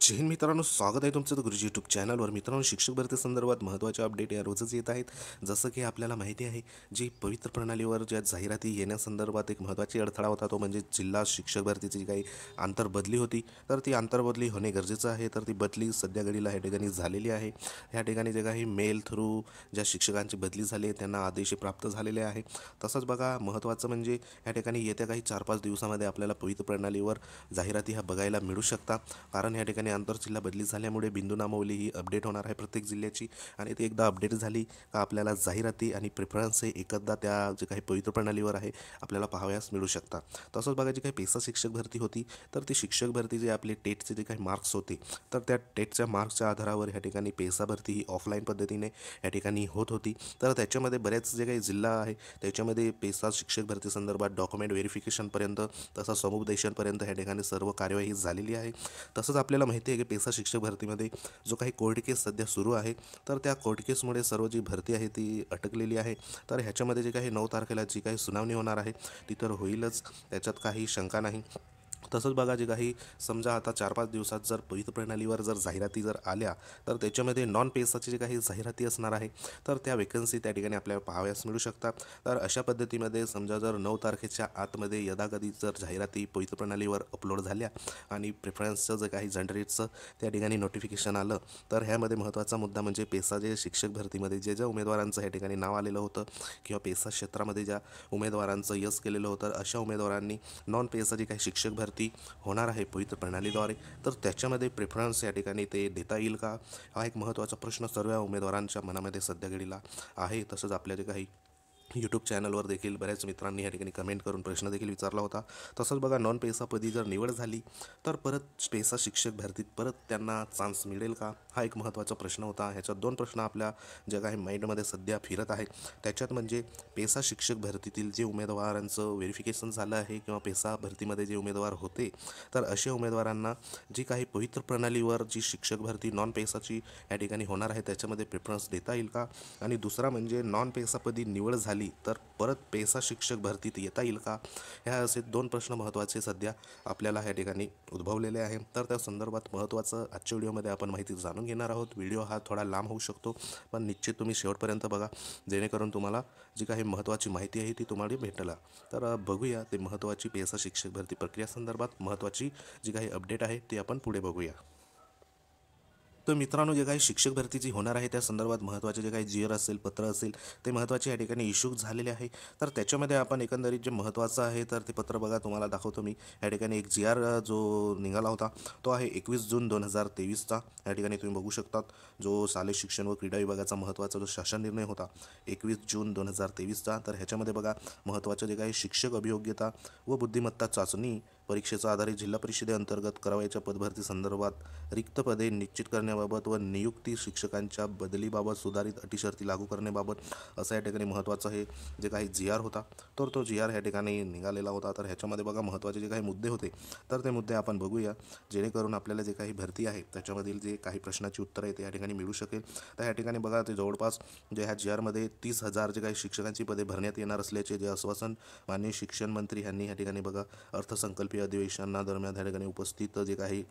जय हिंद मित्रांनो, स्वागत आहे तुमचं गुरुजी यूट्यूब चॅनलवर. मित्रांनो, शिक्षक भरती संदर्भात महत्त्वाचे अपडेट या रोजच येत आहेत. जसं की आपल्याला माहिती आहे, जी पवित्र प्रणालीवर ज्या जाहिराती येण्यासंदर्भात एक महत्त्वाची अडथळा होता, तो म्हणजे जिल्हा शिक्षक भरतीची जी काही आंतरबदली होती, तर ती आंतरबदली होणे गरजेचं आहे. तर ती बदली सध्या घडीला ह्या ठिकाणी झालेली आहे. ह्या ठिकाणी जे काही मेल थ्रू ज्या शिक्षकांची बदली झाली आहे त्यांना आदेश प्राप्त झालेले आहे. तसंच बघा, महत्त्वाचं म्हणजे ह्या ठिकाणी येत्या काही 4-5 दिवसामध्ये आपल्याला पवित्र प्रणालीवर जाहिराती ह्या बघायला मिळू शकतात. कारण ह्या ठिकाणी आंतरजिल्हा बदली झाल्यामुळे बिंदू नामावली ही अपडेट होणार आहे प्रत्येक जिल्ह्याची. आणि ती एकदा अपडेट झाली का आपल्याला जाहिराती आणि प्रेफरन्स हे एकदा त्या जे काही पवित्र प्रणालीवर आहे आपल्याला पाहावयास मिळू शकतात. तसंच बघा, जी काही पेसा शिक्षक भरती होती, तर ती शिक्षक भरती जे आपले टेटचे जे काही मार्क्स होते, तर त्या टेटच्या मार्क्सच्या आधारावर ह्या ठिकाणी पेसा भरती ही ऑफलाईन पद्धतीने ह्या ठिकाणी होत होती. तर त्याच्यामध्ये बरेच जे काही जिल्हा आहे त्याच्यामध्ये पेसा शिक्षक भरती संदर्भात डॉक्युमेंट व्हेरिफिकेशनपर्यंत तसं समुपदेशनपर्यंत ह्या ठिकाणी सर्व कार्यवाही झालेली आहे. तसंच आपल्याला माहिती आहे की पेसा शिक्षक भरतीमध्ये जो काही कोर्ट केस सध्या सुरू आहे, तर त्या कोर्ट केसमुळे सर्व जी भरती आहे ती अटकलेली आहे. तर ह्याच्यामध्ये जे काही 9 तारखेला जी काही सुनावणी होणार आहे ती तर होईलच, त्याच्यात काही शंका नाही. तसंच बघा, जे काही समजा आता 4-5 दिवसात जर पवित्र प्रणालीवर जर जाहिराती जर आल्या, तर त्याच्यामध्ये नॉन पेसाची जी काही जाहिराती असणार आहे, तर त्या वेकन्सी त्या ठिकाणी आपल्याला पाहाव्यास मिळू शकतात. तर अशा पद्धतीमध्ये समजा जर 9 तारखेच्या आतमध्ये यदाकधी जर जाहिराती पवित्र प्रणालीवर अपलोड झाल्या आणि प्रेफरन्सचं जे काही जनरेटचं त्या ठिकाणी नोटिफिकेशन आलं, तर ह्यामध्ये महत्त्वाचा मुद्दा म्हणजे पेसा जे शिक्षक भरतीमध्ये ज्या उमेदवारांचं ह्या ठिकाणी नाव आलेलं होतं किंवा पेसा क्षेत्रामध्ये ज्या उमेदवारांचं यश केलेलं होतं, अशा उमेदवारांनी नॉन पेसा जी काही शिक्षक भरती होणार आहे पवित्र प्रणालीद्वारे, तर त्याच्यामध्ये प्रेफरन्स या ठिकाणी ते देता येईल का, हा एक महत्त्वाचा प्रश्न सर्व उमेदवारांच्या मनामध्ये सध्या घडीला आहे. तसंच आपल्या जे काही यूट्यूब चॅनलवर देखील बऱ्याच मित्रांनी या ठिकाणी कमेंट करून प्रश्न देखील विचारला होता. तसंच बघा, नॉन पेसापदी जर निवड झाली तर परत पेसा शिक्षक भरतीत परत त्यांना चान्स मिळेल का, हा एक महत्त्वाचा प्रश्न होता. ह्याच्यात 2 प्रश्न आपल्या ज्या काही माइंडमध्ये सध्या फिरत आहेत. त्याच्यात म्हणजे पेसा शिक्षक भरतीतील जे उमेदवारांचं व्हेरिफिकेशन झालं आहे किंवा पेसा भरतीमध्ये जे उमेदवार होते, तर अशा उमेदवारांना जी काही पवित्र प्रणालीवर जी शिक्षक भरती नॉन पेसाची या ठिकाणी होणार आहे त्याच्यामध्ये प्रेफरन्स देता येईल का. आणि दुसरा म्हणजे नॉन पेसापदी निवड झाली तर परत पेसा शिक्षक भरतीत येता येईल का. ह्या असे 2 प्रश्न महत्त्वाचे सध्या आपल्याला ह्या ठिकाणी उद्भवलेले आहे. तर त्या संदर्भात महत्त्वाचं आजच्या व्हिडिओमध्ये आपण माहिती जाणून घेणार आहोत. व्हिडिओ हा थोडा लांब होऊ शकतो, पण निश्चित तुम्ही शेवटपर्यंत बघा, जेणेकरून तुम्हाला जी काही महत्त्वाची माहिती आहे ती तुम्हाला भेटला. तर बघूया ते महत्त्वाची पेसा शिक्षक भरती प्रक्रिया संदर्भात महत्त्वाची जी काही अपडेट आहे ती आपण पुढे बघूया. तर मित्रांनो, जे काही शिक्षक भरतीची होणार आहे त्या संदर्भात महत्त्वाचे जे काही जीआर असेल, पत्र असेल, ते महत्त्वाचे या ठिकाणी इश्यू झालेले आहे. तर त्याच्यामध्ये आपण एकंदरीत जे महत्त्वाचं आहे तर ते पत्र बघा, तुम्हाला दाखवतो मी. या ठिकाणी एक जीआर जो निघाला होता तो आहे 21 जून 2023चा. या ठिकाणी तुम्ही बघू शकतात, जो शालेय शिक्षण व क्रीडा विभागाचा महत्त्वाचा जो शासन निर्णय होता 21 जून 2023चा. तर ह्याच्यामध्ये बघा, महत्त्वाचं जे काही शिक्षक अभियोग्यता व बुद्धिमत्ता चाचणी परीक्षेचा आधारित जिल्हा परिषदेअंतर्गत करावयाच्या पदभरती संदर्भात रिक्त पदे निश्चित करण्याबाबत व नियुक्ती शिक्षकांच्या बदलीबाबत सुधारित अटी शर्ती लागू करण्याबाबत असं या ठिकाणी महत्त्वाचं हे जे काही जी आर होता, तर तो जी आर ह्या ठिकाणी निघालेला होता. तर ह्याच्यामध्ये बघा, महत्त्वाचे जे काही मुद्दे होते तर ते मुद्दे आपण बघूया, जेणेकरून आपल्याला जे काही भरती आहे त्याच्यामधील जे काही प्रश्नाची उत्तरं आहेत ते या ठिकाणी मिळू शकेल. तर या ठिकाणी बघा, ते जवळपास जे ह्या जी आरमध्ये 30,000 जे काही शिक्षकांची पदे भरण्यात येणार असल्याचे जे आश्वासन माननीय शिक्षण मंत्री यांनी या ठिकाणी बघा अर्थसंकल्पीय अधिवेशनादरम्यान या ठिकाणी उपस्थित जे काही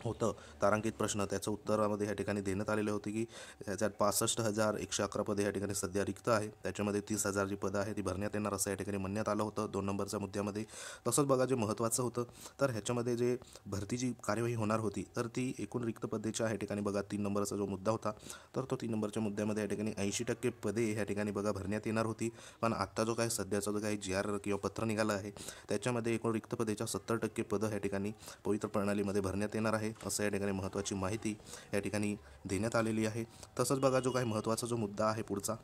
होतं तारांकित प्रश्न, त्याचं उत्तरामध्ये या ठिकाणी देण्यात आलेले होते की त्याच्यात 65,111 पदे या ठिकाणी सध्या रिक्त आहे. त्याच्यामध्ये 30,000 जी पदं आहे ती भरण्यात येणार असं या ठिकाणी म्हणण्यात आलं होतं 2 नंबरच्या मुद्द्यामध्ये. तसंच बघा, जे महत्त्वाचं होतं तर ह्याच्यामध्ये जे भरतीची कार्यवाही होणार होती तर ती एकूण रिक्त पदेच्या या ठिकाणी बघा 3 नंबरचा जो मुद्दा होता, तर तो 3 नंबरच्या मुद्द्यामध्ये या ठिकाणी 80% पदे ह्या ठिकाणी बघा भरण्यात येणार होती. पण आत्ता जो काही सध्याचा जो काही जी आर किंवा पत्र निघालं आहे त्याच्यामध्ये एकूण रिक्त पदेच्या 70% पदं ह्या ठिकाणी पवित्र प्रणालीमध्ये भरण्यात येणार आहे असं या ठिकाणी महत्त्वाची माहिती या ठिकाणी देण्यात आलेली आहे. तसंच बघा, जो काही महत्त्वाचा जो मुद्दा आहे पुढचा,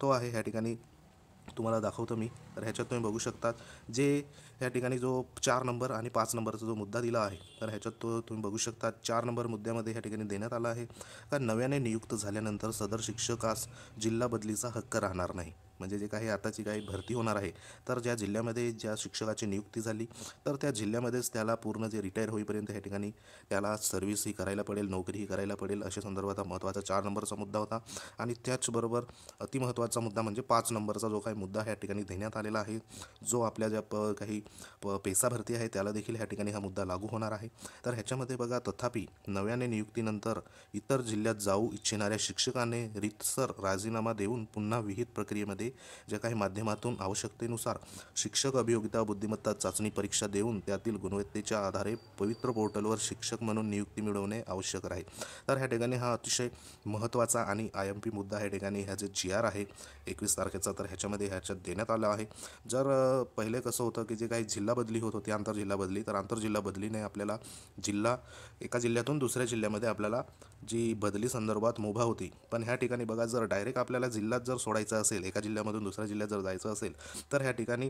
तो आहे ह्या ठिकाणी तुम्हाला दाखवतो मी. तर ह्याच्यात तुम्ही बघू शकतात, जे ह्या ठिकाणी जो 4 नंबर आणि 5 नंबरचा जो मुद्दा दिला आहे, तर ह्याच्यात तो तुम्ही बघू शकता 4 नंबर मुद्द्यामध्ये ह्या ठिकाणी देण्यात आला आहे का नव्याने नियुक्त झाल्यानंतर सदर शिक्षकास जिल्हा बदलीचा हक्क राहणार नाही. म्हणजे जे काही आताची काही भरती होणार आहे, तर ज्या जिल्ह्यामध्ये ज्या शिक्षकाची नियुक्ती झाली, तर त्या जिल्ह्यामध्येच त्याला पूर्ण जे रिटायर होईपर्यंत ह्या ठिकाणी त्याला सर्व्हिसही करायला पडेल, नोकरीही करायला पडेल, अशा संदर्भात हा महत्त्वाचा 4 नंबरचा मुद्दा होता. आणि त्याचबरोबर अतिमहत्त्वाचा मुद्दा म्हणजे 5 नंबरचा जो काही मुद्दा ह्या ठिकाणी देण्यात आलेला आहे, जो आपल्या ज्या काही पेसा भरती आहे त्याला देखील ह्या ठिकाणी हा मुद्दा लागू होणार आहे. तर ह्याच्यामध्ये बघा, तथापि नव्याने नियुक्तीनंतर इतर जिल्ह्यात जाऊ इच्छिणाऱ्या शिक्षकाने रीतसर राजीनामा देऊन पुन्हा विहित प्रक्रियेमध्ये ज्या काही माध्यमातून आवश्यकतेनुसार शिक्षक अभियोगिता बुद्धिमत्ता चाचणी परीक्षा देऊन त्यातील गुणवत्तेच्या आधारे पवित्र पोर्टलवर शिक्षक म्हणून नियुक्ती मिळवणे आवश्यक आहे. तर ह्या ठिकाणी हा अतिशय महत्त्वाचा आणि IMP मुद्दा ह्या ठिकाणी ह्या जे GR आहे 21 तारखेचा, तर ह्याच्यात देण्यात आला आहे. जर पहिले कसं होतं की जे काही जिल्हा बदली होत होती, आंतरजिल्हा बदली, तर आंतरजिल्हा बदलीने आपल्याला एका जिल्ह्यातून दुसऱ्या जिल्ह्यामध्ये आपल्याला जी बदली संदर्भात मुभा होती. पण ह्या ठिकाणी बघा, जर डायरेक्ट आपल्याला जिल्ह्यात जर सोडायचं असेल, एका जिल्ह्यामधून दुसऱ्या जिल्ह्यात जर जायचं असेल, तर ह्या ठिकाणी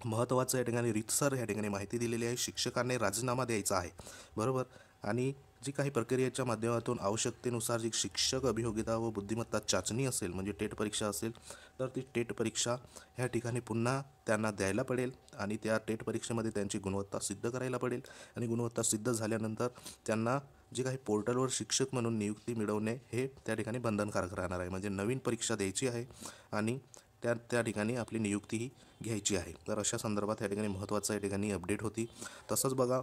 महत्त्वाचं या ठिकाणी रीतसर ह्या ठिकाणी माहिती दिलेली आहे. शिक्षकांनी राजीनामा द्यायचा आहे, बरोबर. आणि जी काही प्रक्रियेच्या माध्यमातून आवश्यकतेनुसार जी शिक्षक अभियोगिता व बुद्धिमत्ता चाचणी असेल, म्हणजे टेट परीक्षा असेल, तर ती टेट परीक्षा ह्या ठिकाणी पुन्हा त्यांना द्यायला पडेल आणि त्या टेट परीक्षेमध्ये त्यांची गुणवत्ता सिद्ध करायला पडेल. आणि गुणवत्ता सिद्ध झाल्यानंतर त्यांना जे काही पोर्टलवर शिक्षक म्हणून नियुक्ती मिळवणे हे त्या ठिकाणी बंधनकारक राहणार आहे. म्हणजे नवीन परीक्षा द्यायची आहे आणि त्या ठिकाणी आपली नियुक्तीही घ्यायची आहे. तर अशा संदर्भात या ठिकाणी महत्त्वाचं या ठिकाणी अपडेट होती. तसंच बघा,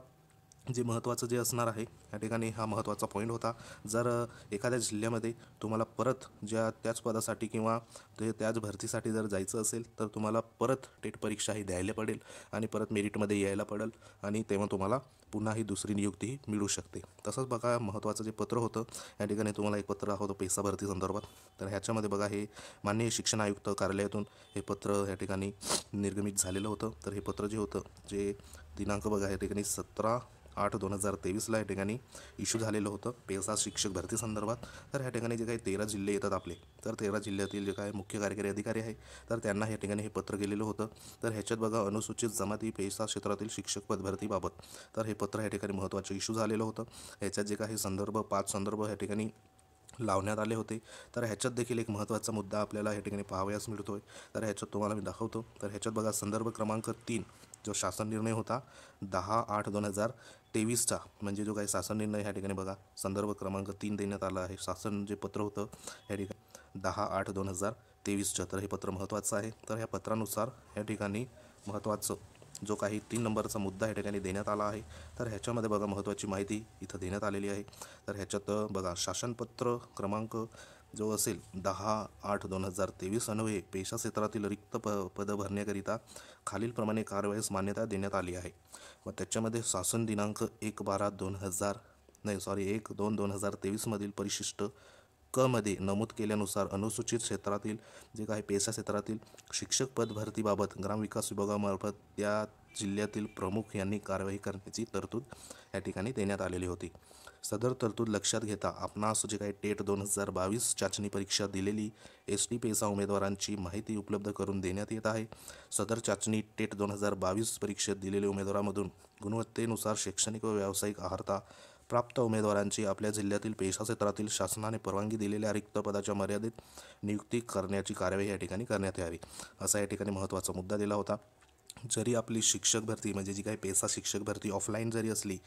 जे महत्त्वाचं जे असणार आहे या ठिकाणी हा महत्त्वाचा पॉईंट होता. जर एखाद्या जिल्ह्यामध्ये तुम्हाला परत त्याच पदासाठी किंवा त्याच भरतीसाठी जर जायचं असेल, तर तुम्हाला परत टेट परीक्षा ही द्यायला पडेल आणि परत मेरिटमध्ये यायला पडेल आणि तेव्हा तुम्हाला पुन्हा ही दुसरी नियुक्ती मिळू शकते. तसंच बघा, महत्त्वाचं जे पत्र होतं या ठिकाणी तुम्हाला एक पत्र होतं पेसा भरती संदर्भात. तर ह्याच्यामध्ये बघा, हे माननीय शिक्षण आयुक्त कार्यालयातून हे पत्र या ठिकाणी निर्गमित झालेलं होतं. तर हे पत्र जे होतं, जे दिनांक बघा या ठिकाणी 17/8/2023 या ठिकाणी इश्यू झालेलं होतं पेसा शिक्षक भरती संदर्भात. तर ह्या ठिकाणी जे काही 13 जिल्हे येतात आपले, तर 13 जिल्ह्यातील जे काही मुख्य कार्यकारी अधिकारी आहे, तर त्यांना या ठिकाणी हे पत्र गेलेलं होतं. तर ह्याच्यात बघा, अनुसूचित जमाती पेसा क्षेत्रातील शिक्षक पद भरतीबाबत तर हे पत्र या ठिकाणी महत्त्वाचं इश्यू झालेलं होतं. ह्याच्यात जे काही 5 संदर्भ या ठिकाणी लावण्यात आले होते. तर ह्याच्यात देखील एक महत्त्वाचा मुद्दा आपल्याला या ठिकाणी पाहावयास मिळतो आहे. तर ह्याच्यात तुम्हाला मी दाखवतो. तर ह्याच्यात बघा, संदर्भ क्रमांक 3 जो शासन निर्णय होता 10/8/2023चा, म्हणजे जो काही शासन निर्णय ह्या ठिकाणी बघा संदर्भ क्रमांक 3 देण्यात आला आहे. शासन जे पत्र होतं ह्या ठिकाणी 10/8/2023चं, तर हे पत्र महत्त्वाचं आहे. तर ह्या पत्रानुसार ह्या ठिकाणी महत्त्वाचं जो काही 3 नंबरचा मुद्दा या ठिकाणी देण्यात आला आहे. तर ह्याच्यामध्ये बघा, महत्त्वाची माहिती इथं देण्यात आलेली आहे. तर ह्याच्यात बघा, शासनपत्र क्रमांक जो असेल 10/8/2023 अन्वये पेशा क्षेत्रातील रिक्त पदं भरण्याकरिता खालीलप्रमाणे कार्यवाहीस मान्यता देण्यात आली आहे. व त्याच्यामध्ये शासन दिनांक 1/2/2023 मधील परिशिष्ट क मध्ये नमूद केल्यानुसार अनुसूचित क्षेत्रातील जे काही पेशा क्षेत्रातील शिक्षक पद भरतीबाबत ग्रामविकास विभागामार्फत त्या जिल्ह्यातील प्रमुख यांनी कार्यवाही करण्याची तरतूद या ठिकाणी देण्यात आलेली होती. सदर तरतूद लक्षात घेता आपणास जे काही टेट 2022 चाचणी परीक्षा दिलेली ST पेसा उमेदवारांची माहिती उपलब्ध करून देण्यात येत आहे. सदर चाचणी टेट 2022 परीक्षेत दिलेल्या उमेदवारांमधून गुणवत्तेनुसार शैक्षणिक व व्यावसायिक अर्हता प्राप्त उमेदवारांची आपल्या जिल्ह्यातील पेशा क्षेत्रातील शासनाने परवानगी दिलेल्या रिक्त पदाच्या मर्यादित नियुक्ती करण्याची कार्यवाही या ठिकाणी करण्यात यावी, असा या ठिकाणी महत्त्वाचा मुद्दा दिला होता. जरी आपली शिक्षक भरती म्हणजे जी काही पेसा शिक्षक भरती ऑफलाईन जरी असली,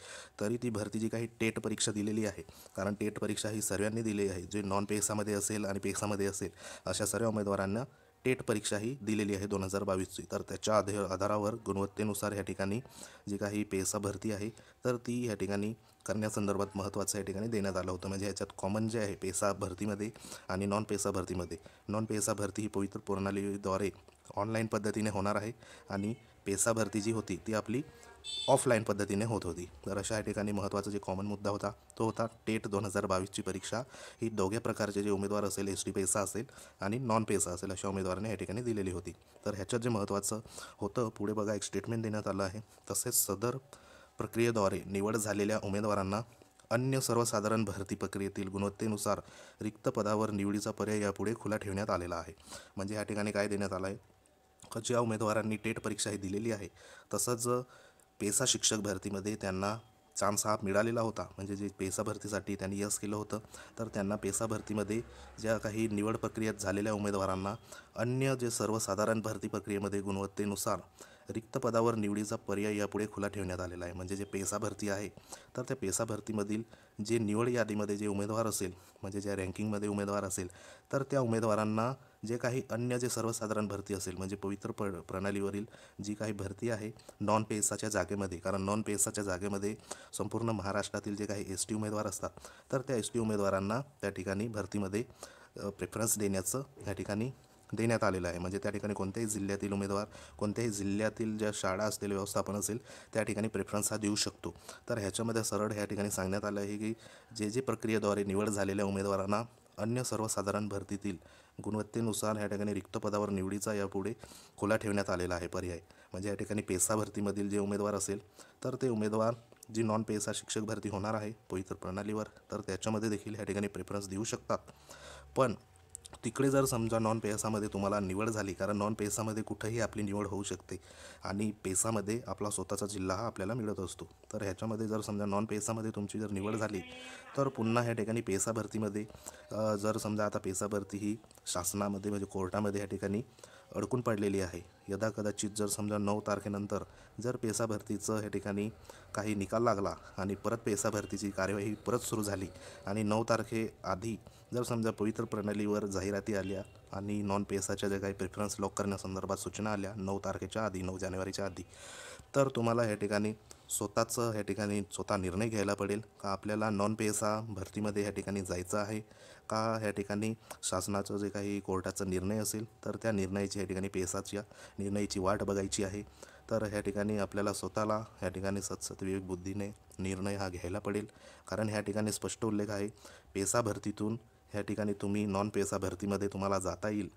तरी ती भरती जी काही टेट परीक्षा दिलेली आहे, कारण टेट परीक्षा ही सर्वांनी दिली आहे, जे नॉन पेसामध्ये असेल आणि पेसामध्ये असेल अशा सर्व उमेदवारांना टेट परीक्षा ही दिलेली आहे 2022ची. तर त्याच्या आधारावर गुणवत्तेनुसार या ठिकाणी जी काही पेसा भरती आहे, तर ती या ठिकाणी करण्यासंदर्भात महत्त्वाचं या ठिकाणी देण्यात आलं होतं. म्हणजे ह्याच्यात कॉमन जे आहे पेसा भरतीमध्ये आणि नॉन पेसा भरतीमध्ये, नॉन पेसा भरती ही पवित्र प्रणालीद्वारे ऑनलाईन पद्धतीने होणार आहे आणि पेसा भरती जी होती ती आपली ऑफलाईन पद्धतीने होत होती. तर अशा या ठिकाणी महत्त्वाचा जे कॉमन मुद्दा होता तो होता टेट 2022ची परीक्षा ही दोघे प्रकारचे जे उमेदवार असेल, ST पेसा असेल आणि नॉन पेसा असेल, अशा उमेदवारांनी या ठिकाणी दिलेली होती. तर ह्याच्यात जे महत्त्वाचं होतं, पुढे बघा एक स्टेटमेंट देण्यात आलं आहे. तसेच सदर प्रक्रियेद्वारे निवड झालेल्या उमेदवारांना अन्य सर्वसाधारण भरती प्रक्रियेतील गुणवत्तेनुसार रिक्त पदावर निवडीचा पर्याय यापुढे खुला ठेवण्यात आलेला आहे. म्हणजे या ठिकाणी काय देण्यात आलं आहे, ज्या उमेदवारांनी टेट परीक्षा ही दिलेली आहे, तसंच पेसा शिक्षक भरतीमध्ये त्यांना चान्स हा मिळालेला होता, म्हणजे जे पेसा भरतीसाठी त्यांनी यस केलं होतं, तर त्यांना पेसा भरतीमध्ये ज्या काही निवड प्रक्रियेत झालेल्या उमेदवारांना अन्य जे सर्वसाधारण भरती प्रक्रियेमध्ये गुणवत्तेनुसार रिक्त पदावर निवडीचा पर्याय यापुढे खुला ठेवण्यात आलेला आहे. म्हणजे जे पेसा भरती आहे, तर त्या पेसा भरतीमधील जे निवड यादीमध्ये जे उमेदवार असेल, म्हणजे ज्या रँकिंगमध्ये उमेदवार असेल, तर त्या उमेदवारांना जे काही अन्य जे सर्वसाधारण भरती असेल, म्हणजे पवित्र प्रणालीवरील जी काही भरती आहे नॉन पेसाच्या जागेमध्ये, कारण नॉन पेसाच्या जागेमध्ये संपूर्ण महाराष्ट्रातील जे काही एस टी उमेदवार असतात, तर त्या एस टी उमेदवारांना त्या ठिकाणी भरतीमध्ये प्रेफरन्स देण्याचं या ठिकाणी देण्यात आलेलं आहे. म्हणजे त्या ठिकाणी कोणत्याही जिल्ह्यातील उमेदवार, कोणत्याही जिल्ह्यातील ज्या शाळा असतील, व्यवस्थापन असेल, त्या ठिकाणी प्रेफरन्स हा देऊ शकतो. तर ह्याच्यामध्ये सरळ ह्या ठिकाणी सांगण्यात आलं आहे की जे प्रक्रियेद्वारे निवड झालेल्या उमेदवारांना अन्य सर्वसाधारण भरतीतील गुणवत्तेनुसार ह्या ठिकाणी रिक्त पदावर निवडीचा यापुढे खुला ठेवण्यात आलेला आहे पर्याय. म्हणजे या ठिकाणी पेसा भरतीमधील जे उमेदवार असेल, तर ते उमेदवार जी नॉन पेसा शिक्षक भरती होणार आहे पवित्र प्रणालीवर, तर त्याच्यामध्ये देखील ह्या ठिकाणी प्रेफरन्स देऊ शकतात. पण तिकडे जर समजा नॉन पेसामध्ये तुम्हाला निवड झाली, कारण नॉन पेसामध्ये कुठंही आपली निवड होऊ शकते आणि पेसामध्ये आपला स्वतःचा जिल्हा हा आपल्याला मिळत असतो. तर ह्याच्यामध्ये जर समजा नॉन पेसामध्ये तुमची जर निवड झाली, तर पुन्हा ह्या ठिकाणी पेसा भरतीमध्ये जर समजा आता पेसा भरती ही शासनामध्ये म्हणजे कोर्टामध्ये ह्या ठिकाणी अडकून पडलेली आहे. यदाकदाचित जर समजा 9 तारखेनंतर जर पेसा भरतीचं ह्या ठिकाणी काही निकाल लागला आणि परत पेसा भरतीची कार्यवाही परत सुरू झाली आणि 9 तारखेआधी जर समजा पवित्र प्रणालीवर जाहिराती आल्या आणि नॉन पेसाच्या ज्या काही प्रेफरन्स लॉक करण्यासंदर्भात सूचना आल्या 9 तारखेच्या आधी, 9 जानेवारीच्या आधी, तर तुम्हाला ह्या ठिकाणी स्वतःचं ह्या ठिकाणी स्वतः निर्णय घ्यायला पडेल का आपल्याला नॉन पेसा भरतीमध्ये ह्या ठिकाणी जायचं आहे का ह्या ठिकाणी शासनाचं जे काही कोर्टाचा निर्णय असेल, तर त्या निर्णयाची ह्या ठिकाणी पेसाच्या निर्णयाची वाट बघायची आहे. तर ह्या ठिकाणी आपल्याला स्वतःला ह्या ठिकाणी सत्सविवेक बुद्धीने निर्णय हा घ्यायला पडेल. कारण ह्या ठिकाणी स्पष्ट उल्लेख आहे, पेसा भरतीतून ह्या ठिकाणी तुम्ही नॉन पेसा भरतीमध्ये तुम्हाला जाता येईल,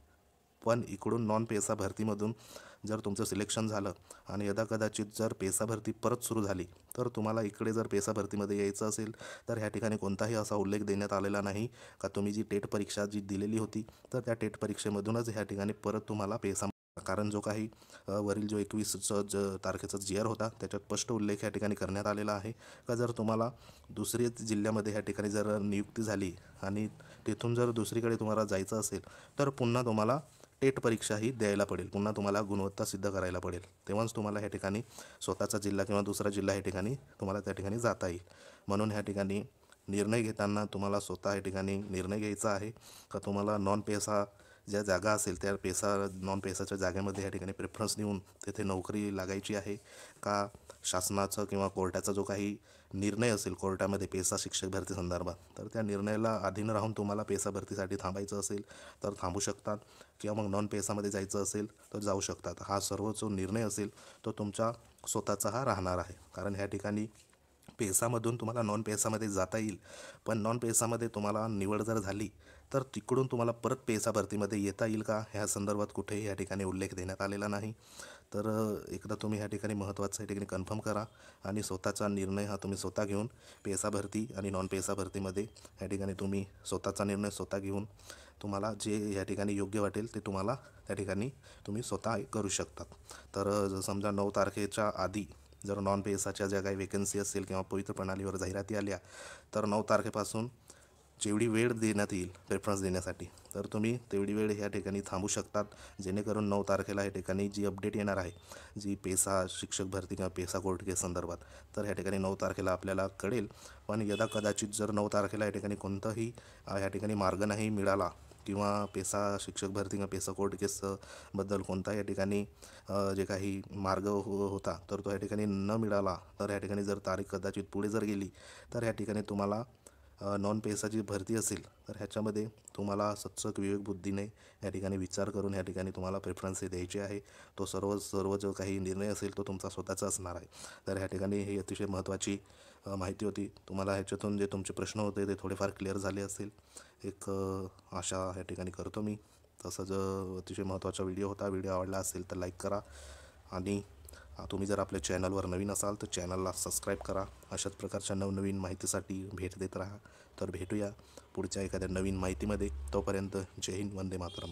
पण इकडून नॉन पेसा भरतीमधून जर तुमचं सिलेक्शन झालं आणि यदाकदाचित जर पेसा भरती परत सुरू झाली, तर तुम्हाला इकडे जर पेसा भरतीमध्ये यायचं असेल, तर ह्या ठिकाणी कोणताही असा उल्लेख देण्यात आलेला नाही का तुम्ही जी टेट परीक्षा जी दिलेली होती, तर त्या टेट परीक्षेमधूनच ह्या ठिकाणी परत तुम्हाला पेसा, कारण जो काही वरील जो 21 तारखेचा GR होता, त्याच्यात स्पष्ट उल्लेख या ठिकाणी करण्यात आलेला आहे का जर तुम्हाला दुसऱ्याच जिल्ह्यामध्ये ह्या ठिकाणी जर नियुक्ती झाली आणि तिथून जर दुसरीकडे तुम्हाला जायचं असेल, तर पुन्हा तुम्हाला टेट परीक्षाही द्यायला पडेल, पुन्हा तुम्हाला गुणवत्ता सिद्ध करायला पडेल, तेव्हाच तुम्हाला ह्या ठिकाणी स्वतःचा जिल्हा किंवा दुसरा जिल्हा ह्या ठिकाणी तुम्हाला त्या ठिकाणी जाता येईल. म्हणून ह्या ठिकाणी निर्णय घेताना तुम्हाला स्वतः ह्या ठिकाणी निर्णय घ्यायचा आहे का तुम्हाला नॉन पेसा ज्या जागा असेल त्या नॉन पेसाच्या जागेमध्ये ह्या ठिकाणी प्रेफरन्स देऊन तिथे नोकरी लागायची आहे का शासनाचं किंवा कोर्टाचा जो काही निर्णय असेल कोर्टामध्ये पेसा शिक्षक भरती संदर्भात, तर त्या निर्णयाला अधीन राहून तुम्हाला पेसा भरतीसाठी थांबायचं असेल तर थांबू शकतात किंवा मग नॉन पेसामध्ये जायचं असेल तर जाऊ शकतात. हा सर्व जो निर्णय असेल तो तुमचा स्वतःचा हा राहणार आहे. कारण ह्या ठिकाणी पेसामधून तुम्हाला नॉन पेसामध्ये जाता येईल, पण नॉन पेसामध्ये तुम्हाला निवड जर झाली तर तिकडून तुम्हाला परत पेसा भरतीमध्ये येता येईल का ह्या संदर्भात कुठेही या ठिकाणी उल्लेख देण्यात आलेला नाही. तर एकदा तुम्ही ह्या ठिकाणी महत्त्वाचं या ठिकाणी कन्फर्म करा आणि स्वतःचा निर्णय हा तुम्ही स्वतः घेऊन पेसा भरती आणि नॉन पेसा भरतीमध्ये या ठिकाणी तुम्ही स्वतःचा निर्णय स्वतः घेऊन तुम्हाला जे या ठिकाणी योग्य वाटेल ते तुम्हाला त्या ठिकाणी तुम्ही स्वतः करू शकतात. तर समजा 9 तारखेच्या आधी जर नॉन पेसाच्या ज्या काही वेकन्सी असेल किंवा पवित्र प्रणालीवर जाहिराती आल्या, तर 9 तारखेपासून जेवढी वेळ देण्यात येईल रेफरन्स देण्यासाठी, तर तुम्ही तेवढी वेळ ह्या ठिकाणी थांबू शकतात, जेणेकरून 9 तारखेला ह्या ठिकाणी जी अपडेट येणार आहे जी पेसा शिक्षक भरती किंवा पेसा कोर्ट केस संदर्भात, तर ह्या ठिकाणी 9 तारखेला आपल्याला कळेल. पण यदा कदाचित जर 9 तारखेला या ठिकाणी कोणताही ह्या ठिकाणी मार्ग नाही मिळाला किंवा पेसा शिक्षक भरती किंवा पेसा कोर्ट केसबद्दल कोणता या ठिकाणी जे काही मार्ग होता तर तो या ठिकाणी न मिळाला, तर या ठिकाणी जर तारीख कदाचित पुढे जर गेली, तर या ठिकाणी तुम्हाला नॉन पेसाची भरती असेल तर ह्याच्यामध्ये तुम्हाला सत्सक विवेक बुद्धीने या ठिकाणी विचार करून या ठिकाणी तुम्हाला प्रेफरन्स द्यायचे आहे. तो सर्व जो काही निर्णय असेल तो तुमचा स्वतःचा असणार आहे. तर ह्या ठिकाणी ही अतिशय महत्त्वाची माहिती होती. तुम्हाला ह्याच्यातून जे तुमचे प्रश्न होते ते थोडेफार क्लिअर झाले असेल एक आशा या ठिकाणी करतो मी. तसंच अतिशय महत्त्वाचा व्हिडिओ होता. व्हिडिओ आवडला असेल तर लाईक करा आणि तुम्ही जर आपल्या चॅनलवर नवीन असाल तर चॅनलला सबस्क्राईब करा. अशाच प्रकारच्या नवनवीन माहितीसाठी भेट देत राहा. तर भेटूया पुढच्या एखाद्या नवीन माहितीमध्ये. तोपर्यंत जय हिंद, वंदे मातरम.